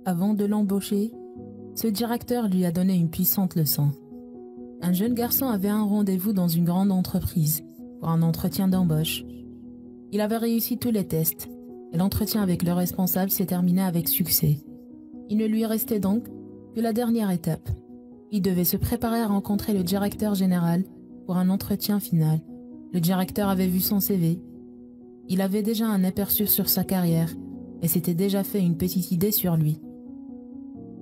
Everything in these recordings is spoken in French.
Avant de l'embaucher, ce directeur lui a donné une puissante leçon. Un jeune garçon avait un rendez-vous dans une grande entreprise pour un entretien d'embauche. Il avait réussi tous les tests et l'entretien avec le responsable s'est terminé avec succès. Il ne lui restait donc que la dernière étape. Il devait se préparer à rencontrer le directeur général pour un entretien final. Le directeur avait vu son CV. Il avait déjà un aperçu sur sa carrière et s'était déjà fait une petite idée sur lui.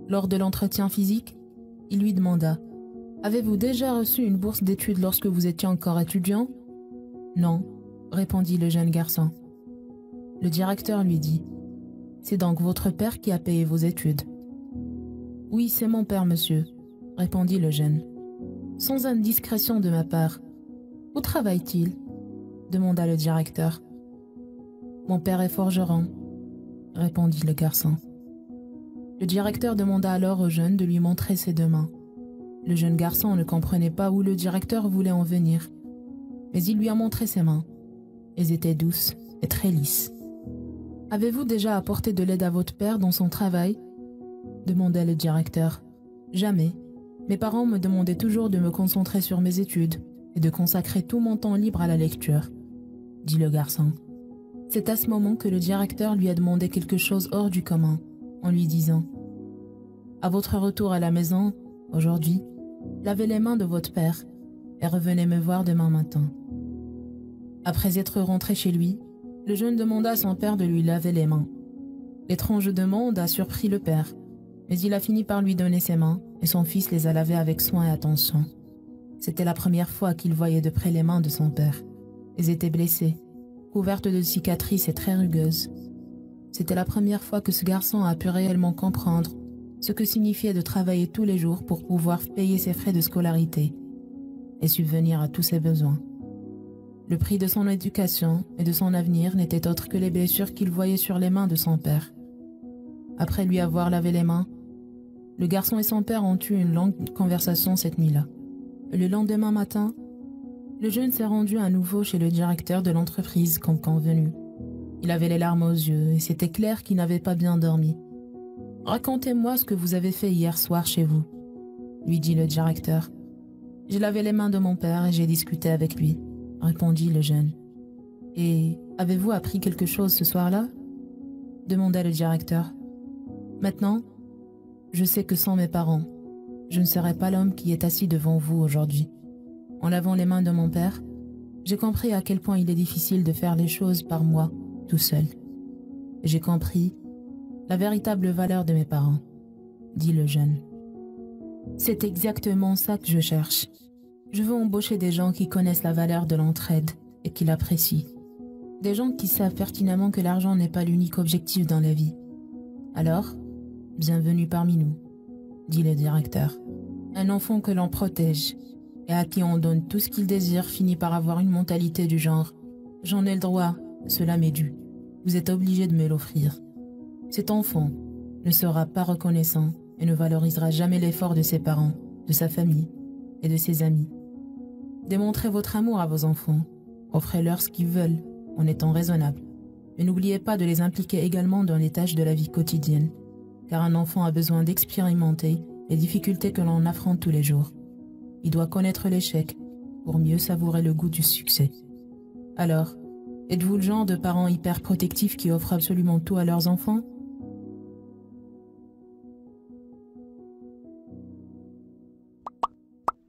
Lors de l'entretien physique, il lui demanda « Avez-vous déjà reçu une bourse d'études lorsque vous étiez encore étudiant ?»« Non », répondit le jeune garçon. Le directeur lui dit « C'est donc votre père qui a payé vos études ?»« Oui, c'est mon père, monsieur », répondit le jeune. « Sans indiscrétion de ma part, où travaille-t-il » demanda le directeur. « Mon père est forgeron », répondit le garçon. Le directeur demanda alors au jeune de lui montrer ses deux mains. Le jeune garçon ne comprenait pas où le directeur voulait en venir, mais il lui a montré ses mains. Elles étaient douces et très lisses. « Avez-vous déjà apporté de l'aide à votre père dans son travail ?» demanda le directeur. « Jamais. Mes parents me demandaient toujours de me concentrer sur mes études et de consacrer tout mon temps libre à la lecture, » dit le garçon. C'est à ce moment que le directeur lui a demandé quelque chose hors du commun, en lui disant « À votre retour à la maison, aujourd'hui, lavez les mains de votre père et revenez me voir demain matin. » Après être rentré chez lui, le jeune demanda à son père de lui laver les mains. L'étrange demande a surpris le père, mais il a fini par lui donner ses mains et son fils les a lavées avec soin et attention. C'était la première fois qu'il voyait de près les mains de son père. Elles étaient blessées, couvertes de cicatrices et très rugueuses. C'était la première fois que ce garçon a pu réellement comprendre ce que signifiait de travailler tous les jours pour pouvoir payer ses frais de scolarité et subvenir à tous ses besoins. Le prix de son éducation et de son avenir n'était autre que les blessures qu'il voyait sur les mains de son père. Après lui avoir lavé les mains, le garçon et son père ont eu une longue conversation cette nuit-là. Le lendemain matin, le jeune s'est rendu à nouveau chez le directeur de l'entreprise comme convenu. Il avait les larmes aux yeux et c'était clair qu'il n'avait pas bien dormi. « Racontez-moi ce que vous avez fait hier soir chez vous, » lui dit le directeur. « J'ai lavé les mains de mon père et j'ai discuté avec lui, » répondit le jeune. « Et avez-vous appris quelque chose ce soir-là » demanda le directeur. « Maintenant, je sais que sans mes parents, je ne serais pas l'homme qui est assis devant vous aujourd'hui. En lavant les mains de mon père, j'ai compris à quel point il est difficile de faire les choses par moi, tout seul. J'ai compris la véritable valeur de mes parents, » dit le jeune. « C'est exactement ça que je cherche. Je veux embaucher des gens qui connaissent la valeur de l'entraide et qui l'apprécient. Des gens qui savent pertinemment que l'argent n'est pas l'unique objectif dans la vie. Alors, bienvenue parmi nous, » dit le directeur. « Un enfant que l'on protège et à qui on donne tout ce qu'il désire finit par avoir une mentalité du genre « J'en ai le droit, cela m'est dû. Vous êtes obligé de me l'offrir. » Cet enfant ne sera pas reconnaissant et ne valorisera jamais l'effort de ses parents, de sa famille et de ses amis. Démontrez votre amour à vos enfants. Offrez-leur ce qu'ils veulent en étant raisonnable. Mais n'oubliez pas de les impliquer également dans les tâches de la vie quotidienne, car un enfant a besoin d'expérimenter les difficultés que l'on affronte tous les jours. Il doit connaître l'échec pour mieux savourer le goût du succès. Alors, êtes-vous le genre de parents hyper protectifs qui offrent absolument tout à leurs enfants ?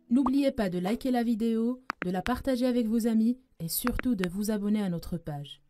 N'oubliez pas de liker la vidéo, de la partager avec vos amis et surtout de vous abonner à notre page.